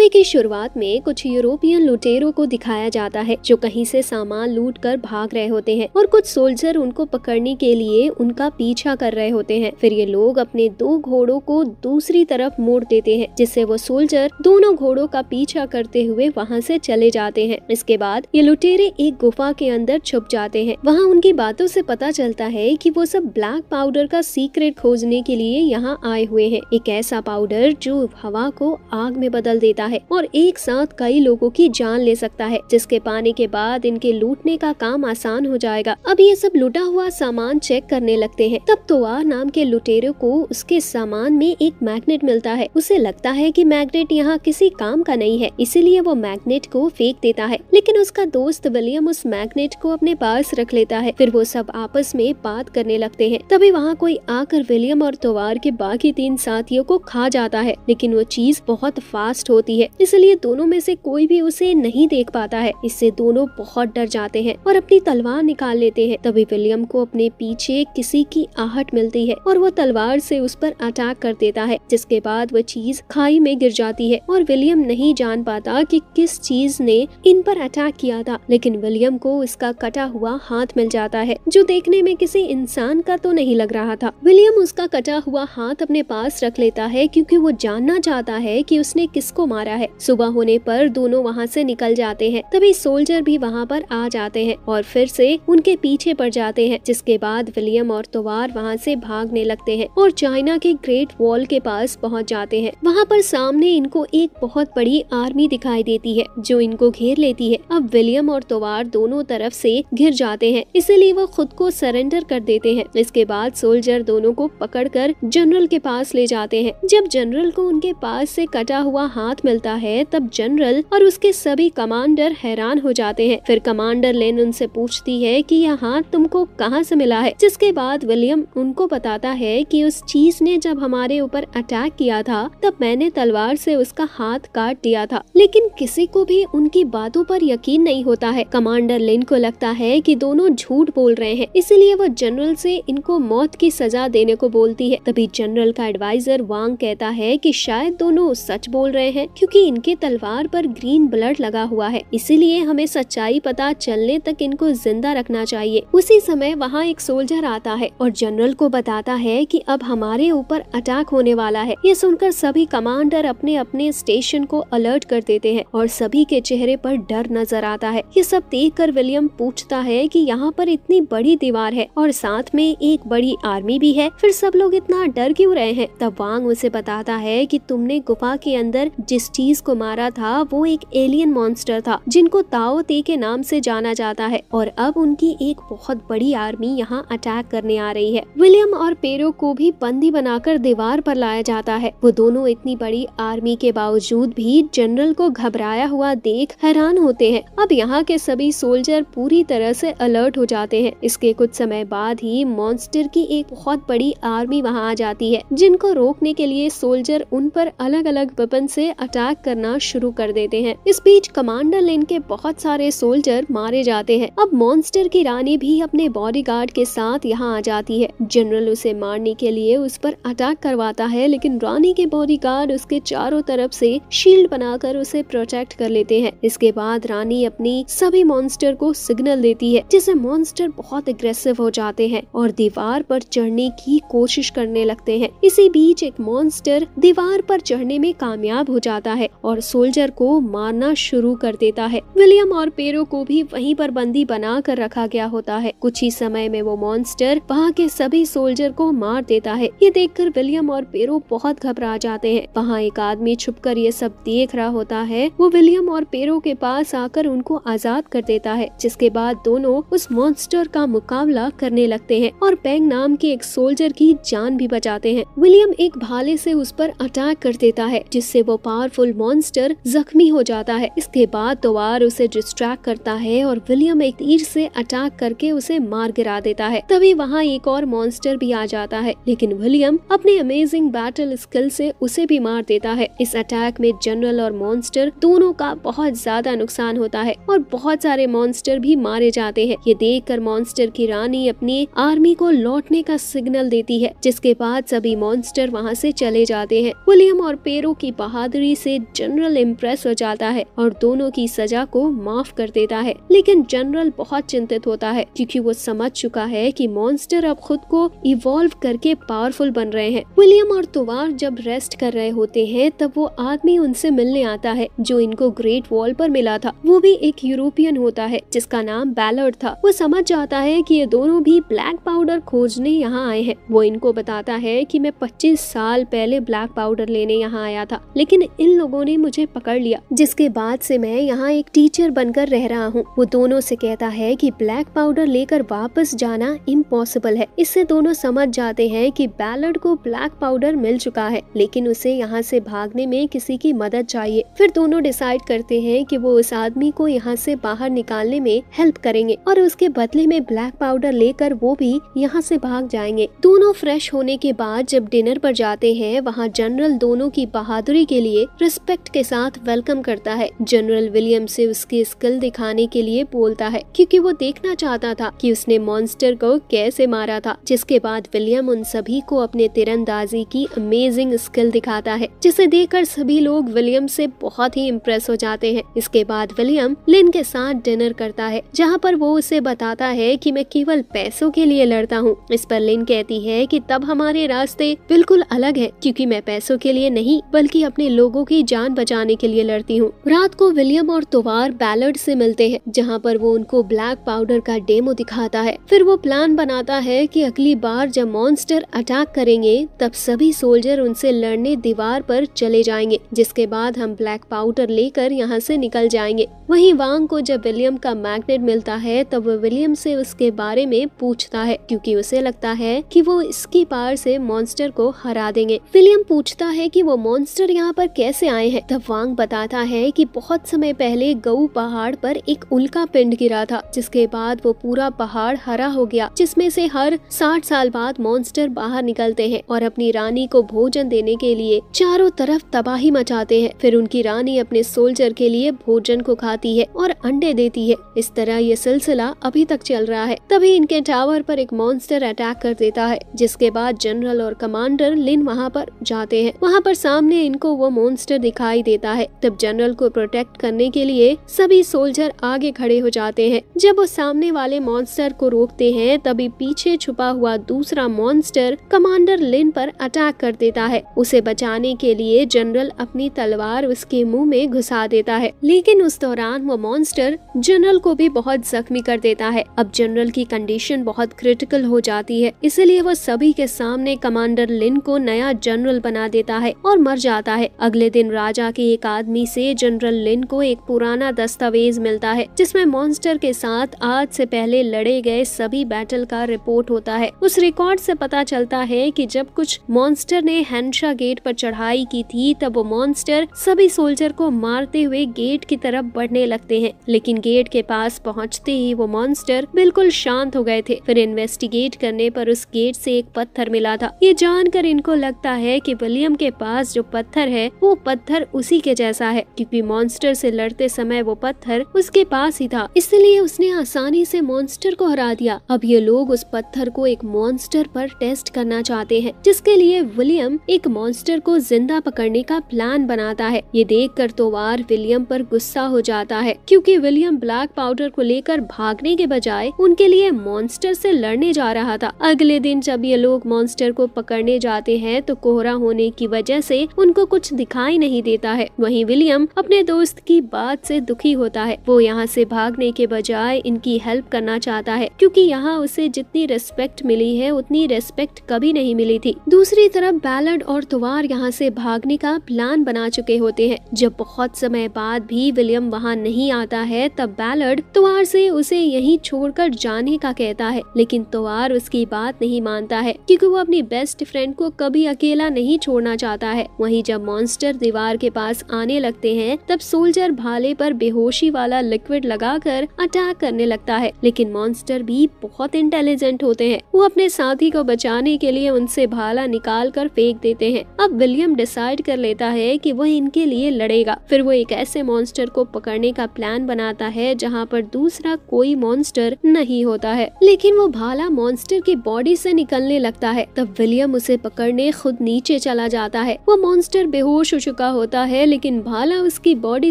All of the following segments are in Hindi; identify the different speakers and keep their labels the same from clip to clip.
Speaker 1: मूवी की शुरुआत में कुछ यूरोपियन लुटेरों को दिखाया जाता है जो कहीं से सामान लूट कर भाग रहे होते हैं और कुछ सोल्जर उनको पकड़ने के लिए उनका पीछा कर रहे होते हैं। फिर ये लोग अपने 2 घोड़ों को दूसरी तरफ मोड़ देते हैं जिससे वो सोल्जर दोनों घोड़ों का पीछा करते हुए वहाँ से चले जाते हैं। इसके बाद ये लुटेरे एक गुफा के अंदर छुप जाते हैं। वहाँ उनकी बातों से पता चलता है कि वो सब ब्लैक पाउडर का सीक्रेट खोजने के लिए यहाँ आए हुए हैं। एक ऐसा पाउडर जो हवा को आग में बदल देता है और एक साथ कई लोगों की जान ले सकता है, जिसके पाने के बाद इनके लूटने का काम आसान हो जाएगा। अब ये सब लूटा हुआ सामान चेक करने लगते हैं। तब तोवार नाम के लुटेरे को उसके सामान में एक मैग्नेट मिलता है। उसे लगता है कि मैग्नेट यहाँ किसी काम का नहीं है, इसीलिए वो मैग्नेट को फेंक देता है। लेकिन उसका दोस्त विलियम उस मैग्नेट को अपने पास रख लेता है। फिर वो सब आपस में बात करने लगते हैं। तभी वहाँ कोई आकर विलियम और तोवार के बाकी 3 साथियों को खा जाता है, लेकिन वो चीज बहुत फास्ट होती है, इसलिए दोनों में से कोई भी उसे नहीं देख पाता है। इससे दोनों बहुत डर जाते हैं और अपनी तलवार निकाल लेते हैं। तभी विलियम को अपने पीछे किसी की आहट मिलती है और वो तलवार से उस पर अटैक कर देता है, जिसके बाद वो चीज खाई में गिर जाती है और विलियम नहीं जान पाता कि किस चीज ने इन पर अटैक किया था। लेकिन विलियम को इसका कटा हुआ हाथ मिल जाता है जो देखने में किसी इंसान का तो नहीं लग रहा था। विलियम उसका कटा हुआ हाथ अपने पास रख लेता है क्योंकि वो जानना चाहता है कि उसने किसको मारा है। सुबह होने पर दोनों वहाँ से निकल जाते हैं। तभी सोल्जर भी वहाँ पर आ जाते हैं और फिर से उनके पीछे पड़ जाते हैं, जिसके बाद विलियम और तोवार वहाँ से भागने लगते हैं और चाइना के ग्रेट वॉल के पास पहुँच जाते हैं। वहाँ पर सामने इनको एक बहुत बड़ी आर्मी दिखाई देती है जो इनको घेर लेती है। अब विलियम और तोवार दोनों तरफ से घिर जाते हैं, इसीलिए वो खुद को सरेंडर कर देते हैं। इसके बाद सोल्जर दोनों को पकड़कर जनरल के पास ले जाते हैं। जब जनरल को उनके पास से कटा हुआ हाथ मिलता है तब जनरल और उसके सभी कमांडर हैरान हो जाते हैं। फिर कमांडर लेन उनसे पूछती है कि यह हाथ तुमको कहाँ से मिला है, जिसके बाद विलियम उनको बताता है कि उस चीज ने जब हमारे ऊपर अटैक किया था तब मैंने तलवार से उसका हाथ काट दिया था। लेकिन किसी को भी उनकी बातों पर यकीन नहीं होता है। कमांडर लेन को लगता है कि दोनों झूठ बोल रहे हैं, इसीलिए वो जनरल से इनको मौत की सजा देने को बोलती है। तभी जनरल का एडवाइजर वांग कहता है कि शायद दोनों सच बोल रहे हैं क्योंकि इनके तलवार पर ग्रीन ब्लड लगा हुआ है, इसीलिए हमें सच्चाई पता चलने तक इनको जिंदा रखना चाहिए। उसी समय वहाँ एक सोल्जर आता है और जनरल को बताता है कि अब हमारे ऊपर अटैक होने वाला है। ये सुनकर सभी कमांडर अपने अपने स्टेशन को अलर्ट कर देते हैं और सभी के चेहरे पर डर नजर आता है। ये सब देखकर विलियम पूछता है कि यहाँ पर इतनी बड़ी दीवार है और साथ में एक बड़ी आर्मी भी है, फिर सब लोग इतना डर क्यों रहे हैं? तब वांग उसे बताता है कि तुमने गुफा के अंदर जिस चीज को मारा था वो एक एलियन मॉन्स्टर था जिनको ताओ ते के नाम से जाना जाता है और अब उनकी एक बहुत बड़ी आर्मी यहाँ अटैक करने आ रही है। विलियम और पेरो को भी बंदी बनाकर दीवार पर लाया जाता है। वो दोनों इतनी बड़ी आर्मी के बावजूद भी जनरल को घबराया हुआ देख हैरान होते हैं। अब यहाँ के सभी सोल्जर पूरी तरह से अलर्ट हो जाते हैं। इसके कुछ समय बाद ही मॉन्स्टर की एक बहुत बड़ी आर्मी वहाँ आ जाती है, जिनको रोकने के लिए सोल्जर उन पर अलग अलग वेपन से अटैक करना शुरू कर देते हैं। इस बीच कमांडर लेन के बहुत सारे सोल्जर मारे जाते हैं। अब मॉन्स्टर की रानी भी अपने बॉडीगार्ड के साथ यहाँ आ जाती है। जनरल उसे मारने के लिए उस पर अटैक करवाता है, लेकिन रानी के बॉडीगार्ड उसके चारों तरफ से शील्ड बनाकर उसे प्रोटेक्ट कर लेते हैं। इसके बाद रानी अपनी सभी मॉन्स्टर को सिग्नल देती है, जिससे मॉन्स्टर बहुत एग्रेसिव हो जाते हैं और दीवार पर चढ़ने की कोशिश करने लगते हैं। इसी बीच एक मॉन्स्टर दीवार पर चढ़ने में कामयाब हो जाता है और सोल्जर को मारना शुरू कर देता है। विलियम और पेरो को भी वहीं पर बंदी बना कर रखा गया होता है। कुछ ही समय में वो मॉन्स्टर वहाँ के सभी सोल्जर को मार देता है। ये देखकर विलियम और पेरो बहुत घबरा जाते हैं। वहाँ एक आदमी छुपकर ये सब देख रहा होता है। वो विलियम और पेरो के पास आकर उनको आजाद कर देता है, जिसके बाद दोनों उस मॉन्स्टर का मुकाबला करने लगते हैं और पेंग नाम के एक सोल्जर की जान भी बचाते हैं। विलियम एक भाले से उस पर अटैक कर देता है, जिससे वो पावरफुल मॉन्स्टर जख्मी हो जाता है। इसके बाद तोवार उसे डिस्ट्रैक्ट करता है और विलियम एक तीर से अटैक करके उसे मार गिरा देता है। तभी वहाँ एक और मॉन्स्टर भी आ जाता है, लेकिन विलियम अपने अमेजिंग बैटल स्किल से उसे भी मार देता है। इस अटैक में जनरल और मॉन्स्टर दोनों का बहुत ज्यादा नुकसान होता है और बहुत सारे मॉन्स्टर भी मारे जाते हैं। ये देखकर मॉन्स्टर की रानी अपनी आर्मी को लौटने का सिग्नल देती है, जिसके बाद सभी मॉन्स्टर वहाँ से चले जाते हैं। विलियम और पेरो की बहादुरी से से जनरल इम्प्रेस हो जाता है और दोनों की सजा को माफ कर देता है। लेकिन जनरल बहुत चिंतित होता है क्योंकि वो समझ चुका है कि मॉन्स्टर अब खुद को इवॉल्व करके पावरफुल बन रहे हैं। विलियम और तुवार जब रेस्ट कर रहे होते हैं तब वो आदमी उनसे मिलने आता है जो इनको ग्रेट वॉल पर मिला था। वो भी एक यूरोपियन होता है जिसका नाम बैलर्ड था। वो समझ जाता है कि ये दोनों भी ब्लैक पाउडर खोजने यहाँ आए हैं। वो इनको बताता है कि मैं 25 साल पहले ब्लैक पाउडर लेने यहाँ आया था, लेकिन इन लोगों ने मुझे पकड़ लिया, जिसके बाद से मैं यहाँ एक टीचर बनकर रह रहा हूँ। वो दोनों से कहता है कि ब्लैक पाउडर लेकर वापस जाना इम्पॉसिबल है। इससे दोनों समझ जाते हैं कि बैलर्ड को ब्लैक पाउडर मिल चुका है, लेकिन उसे यहाँ से भागने में किसी की मदद चाहिए। फिर दोनों डिसाइड करते हैं कि वो उस आदमी को यहाँ से बाहर निकालने में हेल्प करेंगे और उसके बदले में ब्लैक पाउडर लेकर वो भी यहाँ से भाग जाएंगे। दोनों फ्रेश होने के बाद जब डिनर पर जाते हैं, वहाँ जनरल दोनों की बहादुरी के लिए रिस्पेक्ट के साथ वेलकम करता है। जनरल विलियम से उसकी स्किल दिखाने के लिए बोलता है क्योंकि वो देखना चाहता था कि उसने मॉन्स्टर को कैसे मारा था। जिसके बाद विलियम उन सभी को अपने तीरंदाजी की अमेजिंग स्किल दिखाता है, जिसे देखकर सभी लोग विलियम से बहुत ही इम्प्रेस हो जाते हैं। इसके बाद विलियम लिन के साथ डिनर करता है, जहाँ पर वो उसे बताता है कि मैं केवल पैसों के लिए लड़ता हूँ। इस पर लिन कहती है कि तब हमारे रास्ते बिल्कुल अलग है, क्योंकि मैं पैसों के लिए नहीं बल्कि अपने लोगों की जान बचाने के लिए लड़ती हूँ। रात को विलियम और तुवार बैलर्ड से मिलते हैं, जहाँ पर वो उनको ब्लैक पाउडर का डेमो दिखाता है। फिर वो प्लान बनाता है कि अगली बार जब मॉन्स्टर अटैक करेंगे तब सभी सोल्जर उनसे लड़ने दीवार पर चले जाएंगे, जिसके बाद हम ब्लैक पाउडर लेकर यहाँ से निकल जाएंगे। वहीं वांग को जब विलियम का मैग्नेट मिलता है तब वो विलियम से उसके बारे में पूछता है, क्योंकि उसे लगता है कि वो इसकी पावर से मॉन्स्टर को हरा देंगे। विलियम पूछता है कि वो मॉन्स्टर यहाँ पर कैसे आए हैं। तब वांग बताता है कि बहुत समय पहले गऊ पहाड़ पर एक उल्का पिंड गिरा था, जिसके बाद वो पूरा पहाड़ हरा हो गया, जिसमें से हर 60 साल बाद मॉन्स्टर बाहर निकलते हैं और अपनी रानी को भोजन देने के लिए चारों तरफ तबाही मचाते हैं। फिर उनकी रानी अपने सोल्जर के लिए भोजन को खाती है और अंडे देती है। इस तरह ये सिलसिला अभी तक चल रहा है। तभी इनके टावर पर एक मॉन्स्टर अटैक कर देता है, जिसके बाद जनरल और कमांडर लिन वहाँ पर जाते हैं। वहाँ पर सामने इनको वो मॉन्स्टर दिखाई देता है। तब जनरल को प्रोटेक्ट करने के लिए सभी सोल्जर आगे खड़े हो जाते हैं। जब वो सामने वाले मॉन्स्टर को रोकते हैं, तभी पीछे छुपा हुआ दूसरा मॉन्स्टर कमांडर लिन पर अटैक कर देता है। उसे बचाने के लिए जनरल अपनी तलवार उसके मुंह में घुसा देता है, लेकिन उस दौरान वो मॉन्स्टर जनरल को भी बहुत जख्मी कर देता है। अब जनरल की कंडीशन बहुत क्रिटिकल हो जाती है, इसलिए वो सभी के सामने कमांडर लिन को नया जनरल बना देता है और मर जाता है। अगले दिन राजा के एक आदमी से जनरल लिन को एक पुराना दस्तावेज मिलता है, जिसमें मॉन्स्टर के साथ आज से पहले लड़े गए सभी बैटल का रिपोर्ट होता है। उस रिकॉर्ड से पता चलता है कि जब कुछ मॉन्स्टर ने हैंशा गेट पर चढ़ाई की थी, तब वो मॉन्स्टर सभी सोल्जर को मारते हुए गेट की तरफ बढ़ने लगते हैं, लेकिन गेट के पास पहुंचते ही वो मॉन्स्टर बिल्कुल शांत हो गए थे। फिर इन्वेस्टिगेट करने पर उस गेट से एक पत्थर मिला था। ये जानकर इनको लगता है कि विलियम के पास जो पत्थर है वो पत्थर उसी के जैसा है, क्योंकि मॉन्स्टर से लड़ते समय वो पत्थर उसके पास ही था, इसलिए उसने आसानी से मॉन्स्टर को हरा दिया। अब ये लोग उस पत्थर को एक मॉन्स्टर पर टेस्ट करना चाहते हैं, जिसके लिए विलियम एक मॉन्स्टर को जिंदा पकड़ने का प्लान बनाता है। ये देखकर तोवार विलियम पर गुस्सा हो जाता है, क्योंकि विलियम ब्लैक पाउडर को लेकर भागने के बजाय उनके लिए मॉन्स्टर से लड़ने जा रहा था। अगले दिन जब ये लोग मॉन्स्टर को पकड़ने जाते हैं तो कोहरा होने की वजह से उनको कुछ दिखाई नहीं देता है। वहीं विलियम अपने दोस्त की बात से दुखी होता है। वो यहाँ से भागने के बजाय इनकी हेल्प करना चाहता है, क्योंकि यहाँ उसे जितनी रेस्पेक्ट मिली है उतनी रेस्पेक्ट कभी नहीं मिली थी। दूसरी तरफ बैलर्ड और तुवार यहाँ से भागने का प्लान बना चुके होते हैं। जब बहुत समय बाद भी विलियम वहाँ नहीं आता है, तब बैलर्ड तुवार से उसे यहीं छोड़कर जाने का कहता है, लेकिन तुवार उसकी बात नहीं मानता है, क्योंकि वो अपनी बेस्ट फ्रेंड को कभी अकेला नहीं छोड़ना चाहता है। वहीं जब मॉन्स्टर दीवार के पास आने लगते हैं, तब सोल्जर भाले पर बेहोशी वाला लिक्विड लगाकर अटैक करने लगता है, लेकिन मॉन्स्टर भी बहुत इंटेलिजेंट होते हैं। वो अपने साथी को बचाने के लिए उनसे भाला निकाल कर फेंक देते हैं। अब विलियम डिसाइड कर लेता है कि वह इनके लिए लड़ेगा। फिर वो एक ऐसे मॉन्स्टर को पकड़ने का प्लान बनाता है जहाँ पर दूसरा कोई मॉन्स्टर नहीं होता है, लेकिन वो भाला मॉन्स्टर की बॉडी से निकलने लगता है। तब विलियम उसे पकड़ने खुद नीचे चला जाता है। वो मॉन्स्टर बेहोश हो चुका चुका होता है, लेकिन भाला उसकी बॉडी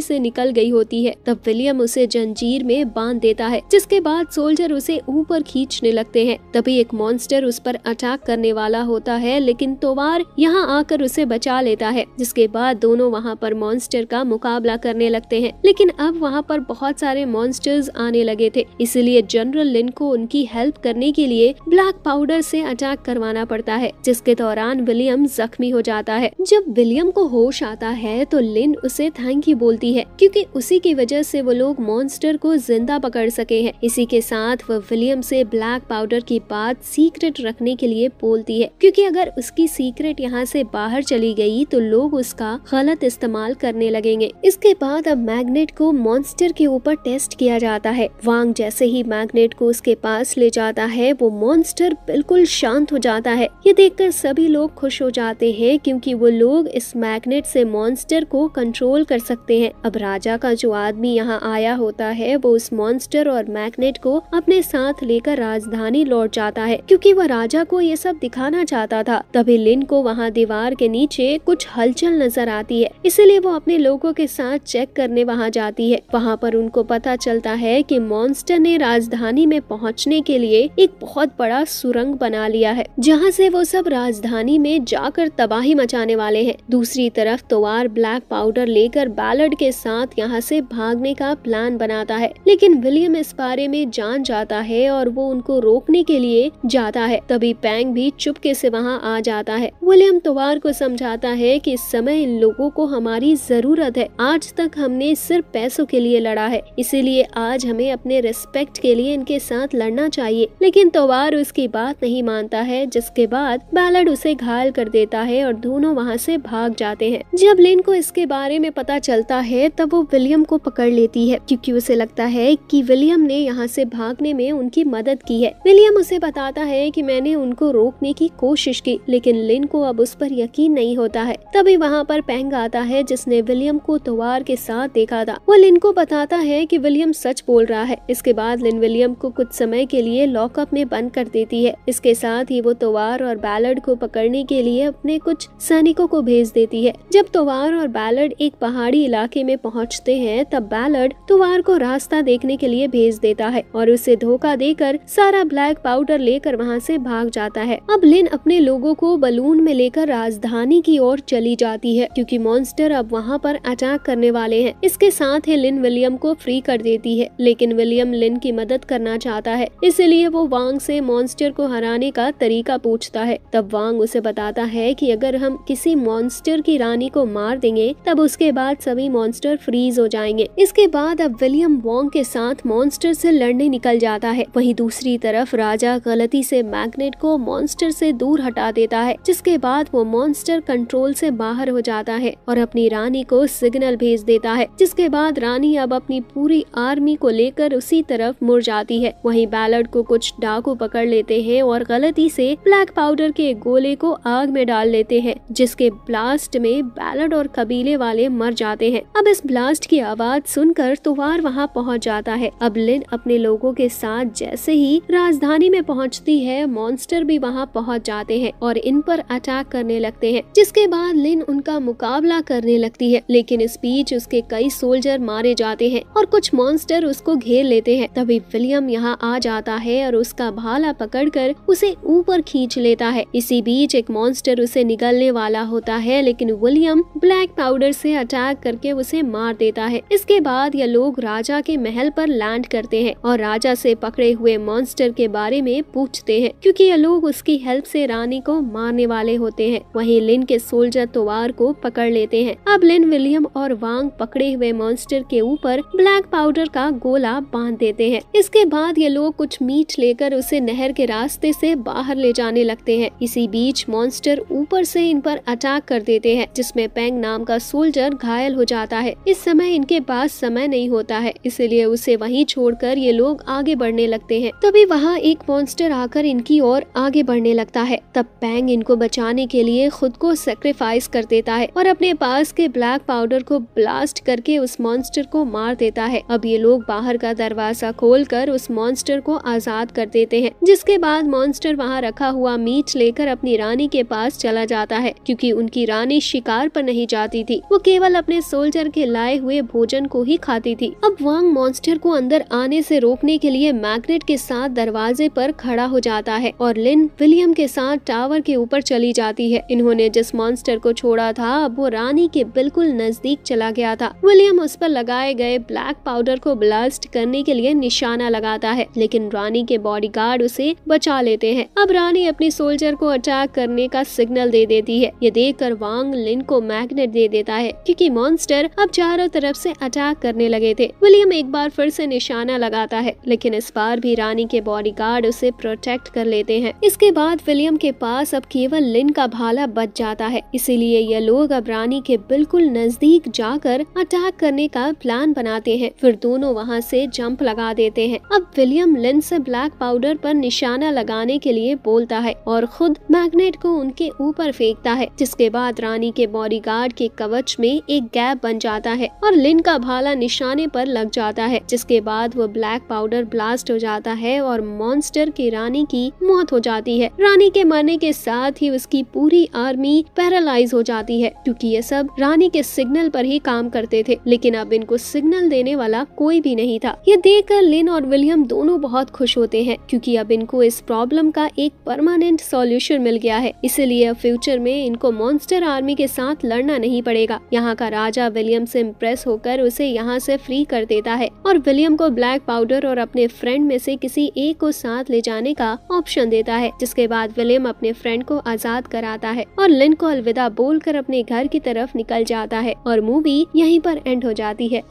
Speaker 1: से निकल गई होती है। तब विलियम उसे जंजीर में बांध देता है, जिसके बाद सोल्जर उसे ऊपर खींचने लगते हैं। तभी एक मॉन्स्टर उस पर अटैक करने वाला होता है, लेकिन तोवार यहाँ आकर उसे बचा लेता है, जिसके बाद दोनों वहाँ पर मॉन्स्टर का मुकाबला करने लगते हैं। लेकिन अब वहाँ पर बहुत सारे मॉन्स्टर्स आने लगे थे, इसलिए जनरल लिन को उनकी हेल्प करने के लिए ब्लैक पाउडर से अटैक करवाना पड़ता है, जिसके दौरान विलियम जख्मी हो जाता है। जब विलियम को होश आता है तो लिन उसे थैंक यू बोलती है, क्योंकि उसी की वजह से वो लोग मॉन्स्टर को जिंदा पकड़ सके हैं। इसी के साथ वह विलियम से ब्लैक पाउडर की बात सीक्रेट रखने के लिए बोलती है, क्योंकि अगर उसकी सीक्रेट यहाँ से बाहर चली गई तो लोग उसका गलत इस्तेमाल करने लगेंगे। इसके बाद अब मैग्नेट को मॉन्स्टर के ऊपर टेस्ट किया जाता है। वांग जैसे ही मैग्नेट को उसके पास ले जाता है, वो मॉन्स्टर बिल्कुल शांत हो जाता है। ये देखकर सभी लोग खुश हो जाते हैं, क्योंकि वो लोग इस मैग्नेट से मॉन्स्टर को कंट्रोल कर सकते हैं। अब राजा का जो आदमी यहाँ आया होता है, वो उस मॉन्स्टर और मैग्नेट को अपने साथ लेकर राजधानी लौट जाता है, क्योंकि वह राजा को ये सब दिखाना चाहता था। तभी लिन को वहाँ दीवार के नीचे कुछ हलचल नजर आती है, इसलिए वो अपने लोगों के साथ चेक करने वहाँ जाती है। वहाँ पर उनको पता चलता है कि मॉन्स्टर ने राजधानी में पहुँचने के लिए एक बहुत बड़ा सुरंग बना लिया है, जहाँ से वो सब राजधानी में जाकर तबाही मचाने वाले हैं। दूसरी तरफ तोवार ब्लैक पाउडर लेकर बैलर्ड के साथ यहाँ से भागने का प्लान बनाता है, लेकिन विलियम इस बारे में जान जाता है और वो उनको रोकने के लिए जाता है। तभी पैंग भी चुपके से वहाँ आ जाता है। विलियम तोवार को समझाता है कि इस समय इन लोगों को हमारी जरूरत है। आज तक हमने सिर्फ पैसों के लिए लड़ा है, इसीलिए आज हमें अपने रिस्पेक्ट के लिए इनके साथ लड़ना चाहिए। लेकिन तोवार उसकी बात नहीं मानता है, जिसके बाद बैलर्ड उसे घायल कर देता है और दोनों वहाँ से भाग जाते हैं। जब लिन को इसके बारे में पता चलता है, तब वो विलियम को पकड़ लेती है, क्योंकि उसे लगता है कि विलियम ने यहाँ से भागने में उनकी मदद की है। विलियम उसे बताता है कि मैंने उनको रोकने की कोशिश की, लेकिन लिन को अब उस पर यकीन नहीं होता है। तभी वहाँ पर पैंग आता है, जिसने विलियम को तोवार के साथ देखा था। वो लिन को बताता है कि विलियम सच बोल रहा है। इसके बाद लिन विलियम को कुछ समय के लिए लॉकअप में बंद कर देती है। इसके साथ ही वो तोवार और बैलर्ड को पकड़ने के लिए अपने कुछ सैनिकों को भेज देती है। जब तोवार और बैलर्ड एक पहाड़ी इलाके में पहुँचते हैं, तब बैलर्ड तोवार को रास्ता देखने के लिए भेज देता है और उसे धोखा देकर सारा ब्लैक पाउडर लेकर वहाँ से भाग जाता है। अब लिन अपने लोगों को बलून में लेकर राजधानी की ओर चली जाती है, क्योंकि मॉन्स्टर अब वहाँ पर अटैक करने वाले हैं। इसके साथ ही लिन विलियम को फ्री कर देती है, लेकिन विलियम लिन की मदद करना चाहता है, इसलिए वो वांग से मॉन्स्टर को हराने का तरीका पूछता है। तब वांग उसे बताता है कि अगर हम किसी मॉन्स्टर की रानी को मार देंगे, तब उसके बाद सभी मॉन्स्टर फ्रीज हो जाएंगे। इसके बाद अब विलियम वांग के साथ मॉन्स्टर से लड़ने निकल जाता है। वहीं दूसरी तरफ राजा गलती से मैग्नेट को मॉन्स्टर से दूर हटा देता है, जिसके बाद वो मॉन्स्टर कंट्रोल से बाहर हो जाता है और अपनी रानी को सिग्नल भेज देता है, जिसके बाद रानी अब अपनी पूरी आर्मी को लेकर उसी तरफ मुड़ जाती है। वहीं बैलर्ड को कुछ डाकू पकड़ लेते हैं और गलती से ब्लैक पाउडर के गोले को आग में डाल लेते हैं, जिसके ब्लास्ट में बैलर्ड और कबीले वाले मर जाते हैं। अब इस ब्लास्ट की आवाज सुनकर तोवार वहां पहुंच जाता है। अब लिन अपने लोगों के साथ जैसे ही राजधानी में पहुंचती है, मॉन्स्टर भी वहां पहुंच जाते हैं और इन पर अटैक करने लगते हैं, जिसके बाद लिन उनका मुकाबला करने लगती है। लेकिन इस बीच उसके कई सोल्जर मारे जाते हैं और कुछ मॉन्स्टर उसको घेर लेते हैं। तभी विलियम यहाँ आ जाता है और उसका भाला पकड़कर उसे ऊपर खींच लेता है। इसी बीच एक मॉन्स्टर उसे निगलने वाला होता है, लेकिन विलियम ब्लैक पाउडर से अटैक करके उसे मार देता है। इसके बाद ये लोग राजा के महल पर लैंड करते हैं और राजा से पकड़े हुए मॉन्स्टर के बारे में पूछते हैं, क्योंकि ये लोग उसकी हेल्प से रानी को मारने वाले होते हैं। वहीं लिन के सोल्जर तोवार को पकड़ लेते हैं। अब लिन विलियम और वांग पकड़े हुए मॉन्स्टर के ऊपर ब्लैक पाउडर का गोला बांध देते हैं। इसके बाद ये लोग कुछ मीट लेकर उसे नहर के रास्ते से बाहर ले जाने लगते हैं। इसी बीच मॉन्स्टर ऊपर से इन पर अटैक कर देते हैं, जिसमें पैंग नाम का सोल्जर घायल हो जाता है। इस समय इनके पास समय नहीं होता है, इसलिए उसे वहीं छोड़कर ये लोग आगे बढ़ने लगते हैं। तभी वहाँ एक मॉन्स्टर आकर इनकी ओर आगे बढ़ने लगता है। तब पैंग इनको बचाने के लिए खुद को सेक्रीफाइस कर देता है और अपने पास के ब्लैक पाउडर को ब्लास्ट करके उस मॉन्स्टर को मार देता है। अब ये लोग बाहर का दरवाजा खोलकर उस मॉन्स्टर को आजाद कर देते हैं, जिसके बाद मॉन्स्टर वहाँ रखा हुआ मीट लेकर अपनी रानी के पास चला जाता है, क्योंकि उनकी रानी शिकार पर नहीं जाती थी, वो केवल अपने सोल्जर के लाए हुए भोजन को ही खाती थी। अब वांग मॉन्स्टर को अंदर आने से रोकने के लिए मैग्नेट के साथ दरवाजे पर खड़ा हो जाता है और लिन विलियम के साथ टावर के ऊपर चली जाती है। इन्होंने जिस मॉन्स्टर को छोड़ा था अब वो रानी के बिल्कुल नजदीक चला गया था। विलियम उस पर लगाए गए ब्लैक पाउडर को ब्लास्ट करने के लिए निशाना लगाता है, लेकिन रानी के बॉडीगार्ड उसे बचा लेते हैं। अब रानी अपनी सोल्जर को अटैक करने का सिग्नल दे देती है। ये देखकर वांग लिन को मैग्नेट दे देता है क्योंकि मॉन्स्टर अब चारों तरफ से अटैक करने लगे थे। विलियम एक बार फिर से निशाना लगाता है, लेकिन इस बार भी रानी के बॉडीगार्ड उसे प्रोटेक्ट कर लेते हैं। इसके बाद विलियम के पास अब केवल लिन का भाला बच जाता है, इसीलिए ये लोग अब रानी के बिल्कुल नजदीक जाकर अटैक करने का प्लान बनाते हैं। फिर दोनों वहाँ से जंप लगा देते हैं। अब विलियम लिन से ब्लैक पाउडर पर निशाना लगाने के लिए बोलता है और खुद मैग्नेट को उनके ऊपर फेंकता है, जिसके बाद रानी के बॉडीगार्ड के कवच में एक गैप बन जाता है और लिन का भाला निशाने पर लग जाता है, जिसके बाद वो ब्लैक पाउडर ब्लास्ट हो जाता है और मॉन्स्टर की रानी की मौत हो जाती है। रानी के मरने के साथ ही उसकी पूरी आर्मी पैरालाइज हो जाती है क्योंकि ये सब रानी के सिग्नल पर ही काम करते थे, लेकिन अब इनको सिग्नल देने वाला कोई भी नहीं था। ये देखकर लिन और विलियम दोनों बहुत खुश होते हैं क्योंकि अब इनको इस प्रॉब्लम का एक परमानेंट सॉल्यूशन मिल गया है, इसलिए अब फ्यूचर में इनको मॉन्स्टर आर्मी के साथ लड़ना नहीं पड़ेगा। यहाँ का राजा विलियम से इम्प्रेस होकर उसे यहाँ से फ्री कर देता है और विलियम को ब्लैक पाउडर और अपने फ्रेंड में से किसी एक को साथ ले जाने का ऑप्शन देता है, जिसके बाद विलियम अपने फ्रेंड को आजाद कराता है और लिन को अलविदा बोलकर अपने घर की तरफ निकल जाता है और मूवी यहीं पर एंड हो जाती है।